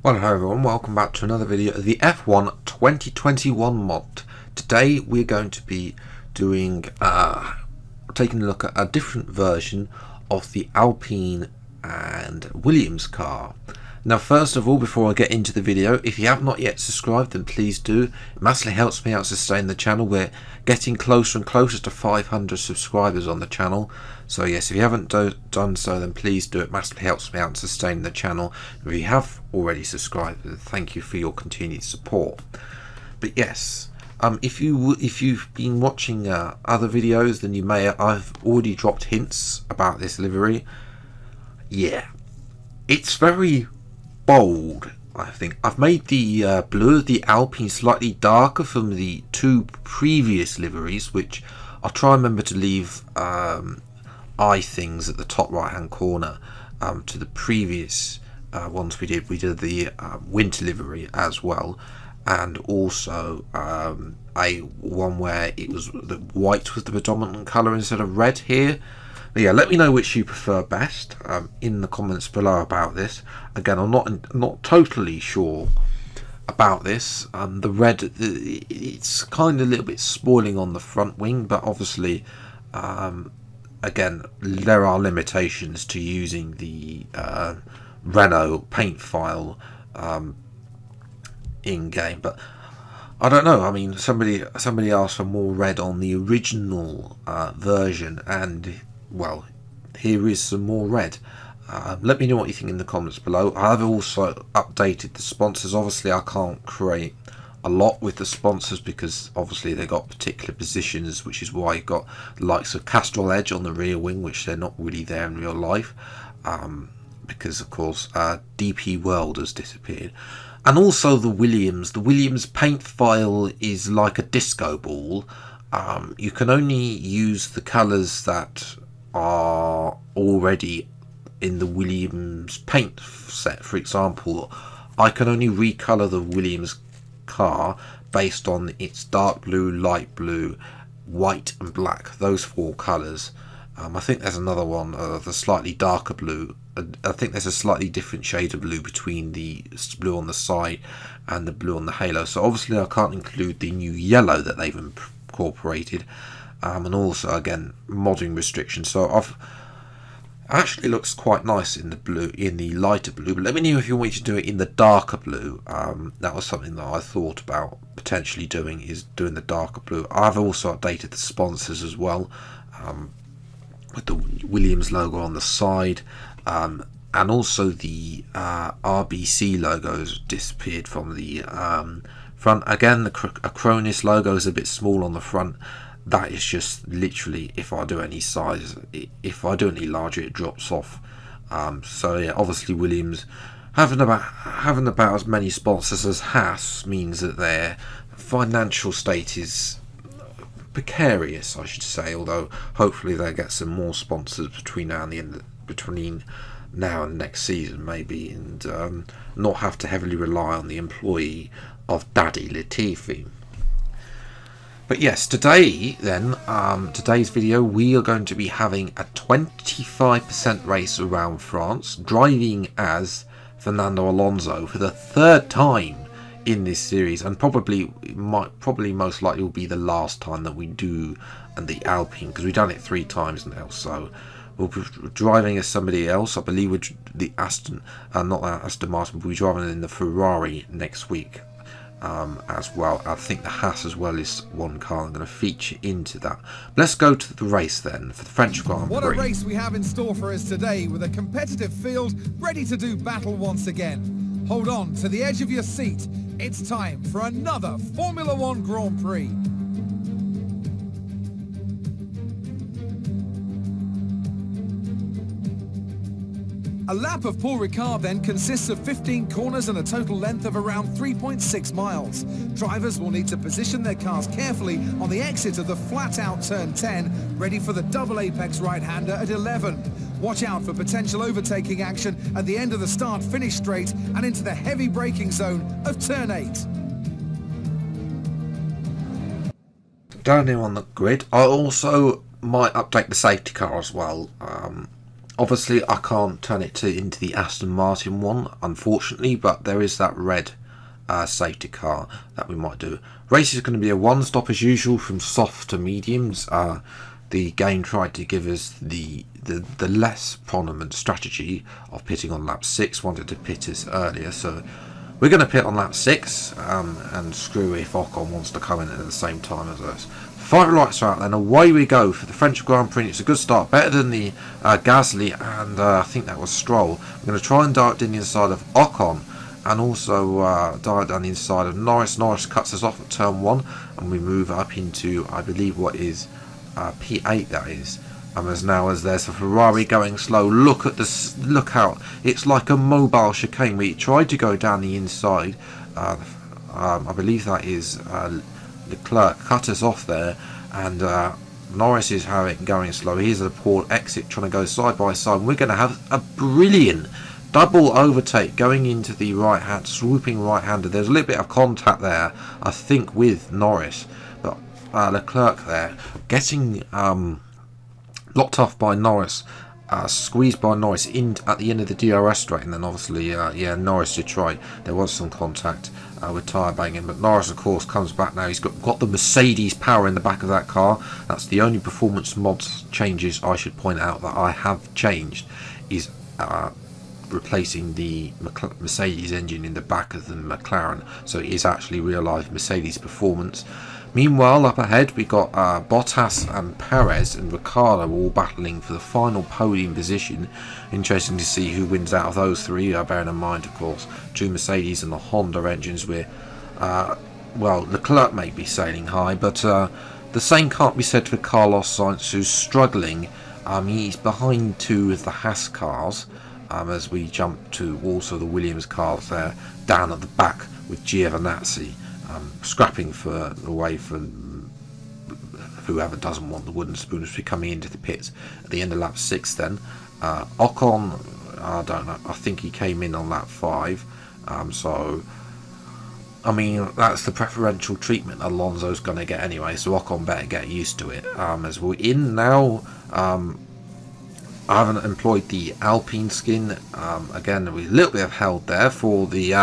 Well, hello everyone, welcome back to another video of the F1 2021 mod. Today we're going to be doing, taking a look at a different version of the Alpine and Williams car. Now first of all, before I get into the video, if you have not yet subscribed then please do. It massively helps me out sustain the channel. We're getting closer and closer to 500 subscribers on the channel. So yes, if you haven't done so then please do. It massively helps me out sustain the channel. If you have already subscribed, then thank you for your continued support. But yes, if you've been watching other videos, then you may I've already dropped hints about this livery. Yeah, it's very bold. I think I've made the blue of the Alpine slightly darker from the two previous liveries, which I'll try and remember to leave eye things at the top right hand corner to the previous ones we did. We did the winter livery as well, and also a one where it was the white was the predominant colour instead of red here. But yeah, let me know which you prefer best in the comments below about this. Again, I'm not totally sure about this. The red, it's kind of a little bit spoiling on the front wing, but obviously, again, there are limitations to using the Renault paint file in game. But I don't know. I mean, somebody asked for more red on the original version, and well, here is some more red. Let me know what you think in the comments below. I've also updated the sponsors. Obviously I can't create a lot with the sponsors because obviously they got particular positions, which is why you got the likes of Castrol Edge on the rear wing, which they're not really there in real life, because of course DP World has disappeared. And also the Williams paint file is like a disco ball. You can only use the colours that are already in the Williams paint set. For example, I can only recolor the Williams car based on its dark blue, light blue, white and black, those four colours. I think there's another one, the slightly darker blue. I think there's a slightly different shade of blue between the blue on the side and the blue on the halo. So obviously I can't include the new yellow that they've incorporated. And also again modding restrictions. So actually looks quite nice in the blue, in the lighter blue. But let me know if you want me to do it in the darker blue. That was something that I thought about potentially doing, is doing the darker blue. I've also updated the sponsors as well, with the Williams logo on the side, and also the RBC logos disappeared from the front. Again, the Acronis logo is a bit small on the front. That is just literally if I do any size, if I do any larger it drops off. So yeah, obviously Williams having about as many sponsors as Haas means that their financial state is precarious, I should say, although hopefully they'll get some more sponsors between now and next season maybe, and not have to heavily rely on the employee of Daddy Latifi. But yes, today then, today's video, we are going to be having a 25% race around France, driving as Fernando Alonso for the third time in this series, and probably most likely will be the last time that we do the Alpine, because we've done it 3 times now. So we'll be driving as somebody else. I believe we're the Aston Martin, we'll be driving in the Ferrari next week. As well. I think the Haas as well is one car I'm going to feature into that. Let's go to the race then for the French Grand Prix. What a race we have in store for us today, with a competitive field ready to do battle once again. Hold on to the edge of your seat. It's time for another Formula One Grand Prix. A lap of Paul Ricard then consists of 15 corners and a total length of around 3.6 miles. Drivers will need to position their cars carefully on the exit of the flat-out turn 10, ready for the double apex right-hander at 11. Watch out for potential overtaking action at the end of the start-finish straight and into the heavy braking zone of turn 8. Down here on the grid, I also might update the safety car as well. Obviously, I can't turn it into the Aston Martin one, unfortunately, but there is that red safety car that we might do. Race is going to be a one-stop as usual, from soft to mediums. The game tried to give us the less prominent strategy of pitting on lap 6, wanted to pit us earlier, so we're going to pit on lap 6 and screw if Ocon wants to come in at the same time as us. 5 lights are out, then away we go for the French Grand Prix. It's a good start, better than the Gasly and I think that was Stroll. We're going to try and dart in the inside of Ocon and also dart down the inside of Norris. Norris cuts us off at turn 1 and we move up into, I believe, what is P8, that is. As there's a Ferrari going slow. Look at this, look out, it's like a mobile chicane. We tried to go down the inside, I believe that is Leclerc cut us off there, and Norris is going slow. Here's a poor exit, trying to go side by side. We're going to have a brilliant double overtake going into the right hand, swooping right hander. There's a little bit of contact there, I think, with Norris, but Leclerc there getting locked off by Norris, squeezed by Norris in at the end of the DRS straight, and then obviously Norris did try. There was some contact with tyre banging, but Norris of course comes back now. He's got the Mercedes power in the back of that car. That's the only performance mods changes I should point out that I have changed, is replacing the Mercedes engine in the back of the McLaren, so it is actually real life Mercedes performance. Meanwhile, up ahead we got Bottas and Perez and Ricciardo all battling for the final podium position. Interesting to see who wins out of those three, bearing in mind, of course, 2 Mercedes and the Honda engines where, Leclerc may be sailing high, but the same can't be said for Carlos Sainz, who's struggling. He's behind 2 of the Haas cars, as we jump to also the Williams cars there, down at the back with Giovinazzi. Scrapping for the way for whoever doesn't want the wooden spoon as we're coming into the pits at the end of lap 6. Then Ocon, I don't know, I think he came in on lap 5, so I mean that's the preferential treatment Alonso's going to get anyway, so Ocon better get used to it. As we're in now, I haven't employed the Alpine skin. Again, a little bit of held there for the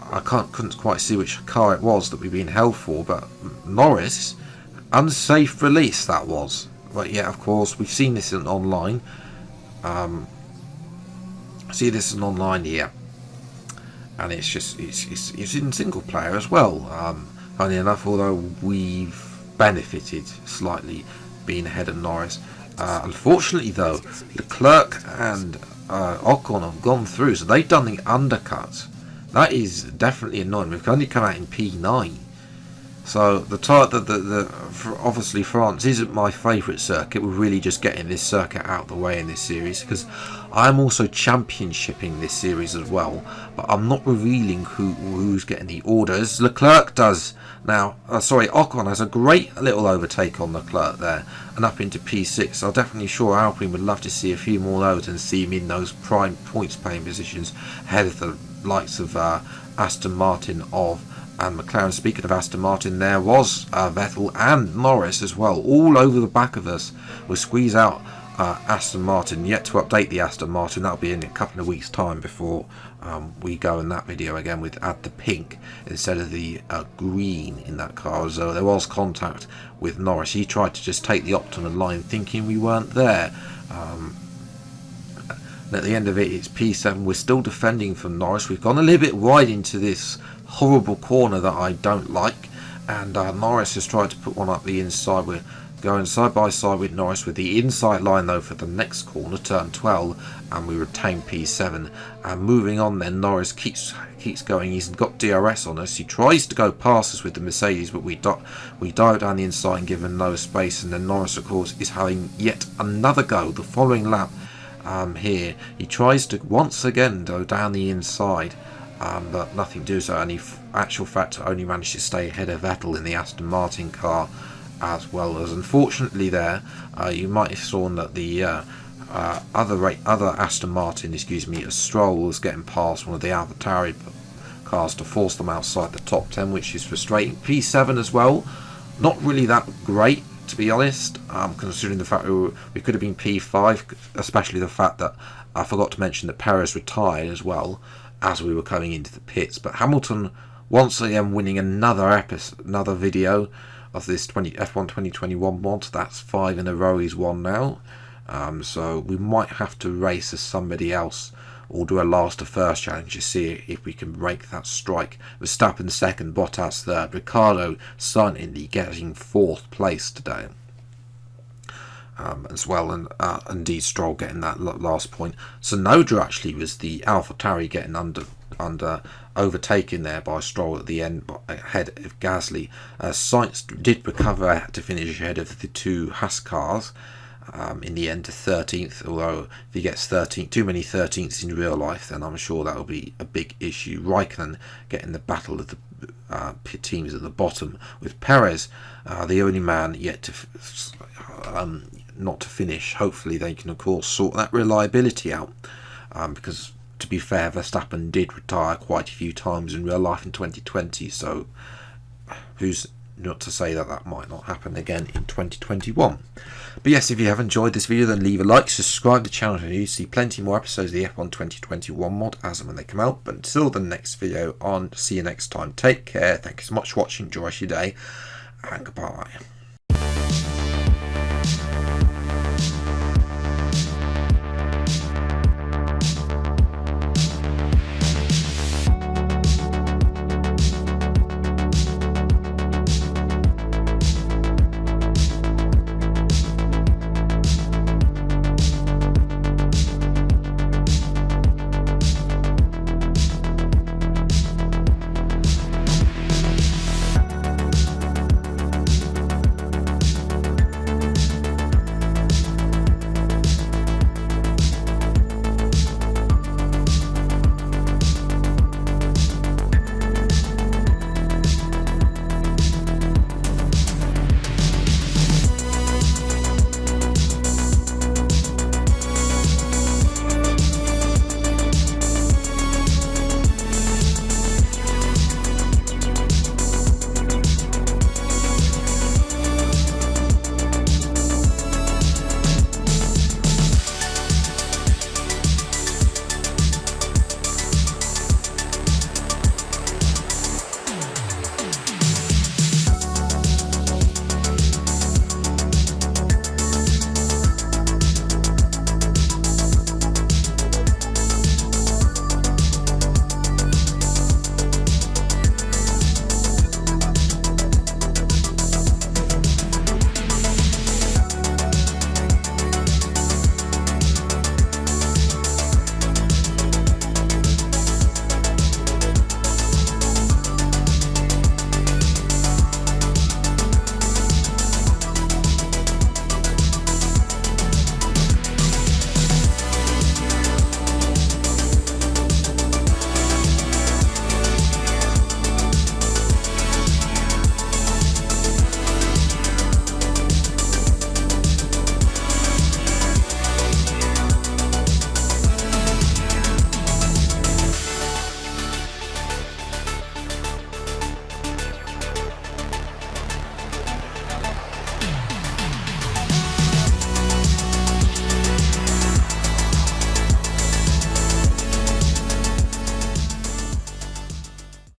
I couldn't quite see which car it was that we've been held for, but Norris, unsafe release that was. But yeah, of course, we've seen this in online. See this in online here, and it's just it's in single player as well. Funny enough, although we've benefited slightly being ahead of Norris. Unfortunately, though, Leclerc and Ocon have gone through, so they've done the undercut. That is definitely annoying. We've only come out in P9, so obviously France isn't my favourite circuit. We're really just getting this circuit out of the way in this series, because I'm also championshipping this series as well, but I'm not revealing who's getting the orders. Leclerc does now. Ocon has a great little overtake on Leclerc there and up into P6. So I'm definitely sure Alpine would love to see a few more loads and see him in those prime points paying positions ahead of the likes of Aston Martin and McLaren. Speaking of Aston Martin, there was Vettel and Norris as well, all over the back of us. We'll squeeze out Aston Martin. Yet to update the Aston Martin, that'll be in a couple of weeks' time before we go in that video again with add the pink instead of the green in that car. So there was contact with Norris. He tried to just take the optimum line, thinking we weren't there. And at the end of it, it's P7. We're still defending from Norris. We've gone a little bit wide into this horrible corner that I don't like, and Norris has tried to put one up the inside. We're going side by side with Norris with the inside line though for the next corner, turn 12, and we retain P7. And moving on then, Norris keeps going. He's got DRS on us. He tries to go past us with the Mercedes, but we dive down the inside and give him no space. And then Norris, of course, is having yet another go the following lap. Here he tries to once again go down the inside, but nothing to do so, and he actual fact only managed to stay ahead of Vettel in the Aston Martin car, as well as unfortunately there you might have seen that the other Aston Martin, Stroll, was getting past one of the AlphaTauri cars to force them outside the top 10, which is frustrating. P7 as well, not really that great. to be honest, considering the fact we could have been P5, especially the fact that I forgot to mention that Perez retired as well as we were coming into the pits. But Hamilton once again winning another video of this F1 2021 mod. That's 5 in a row he's won now. So we might have to race as somebody else or do a last to first challenge to see if we can break that strike. Verstappen second, Bottas third, Ricciardo silently getting 4th place today. As well, and indeed Stroll getting that last point. Sonoda actually was the AlphaTauri getting overtaken there by Stroll at the end, ahead of Gasly. Sainz did recover to finish ahead of the 2 Haas cars. In the end to 13th, although if he gets too many 13ths in real life, then I'm sure that will be a big issue. Raikkonen getting the battle of the teams at the bottom, with Perez the only man yet to not to finish. Hopefully they can of course sort that reliability out, because to be fair, Verstappen did retire quite a few times in real life in 2020, so who's not to say that that might not happen again in 2021. But yes, if you have enjoyed this video, then leave a like, subscribe to the channel and you see plenty more episodes of the F1 2021 mod as and when they come out. But until the next video on, see you next time. Take care, thank you so much for watching, enjoy your day, and goodbye.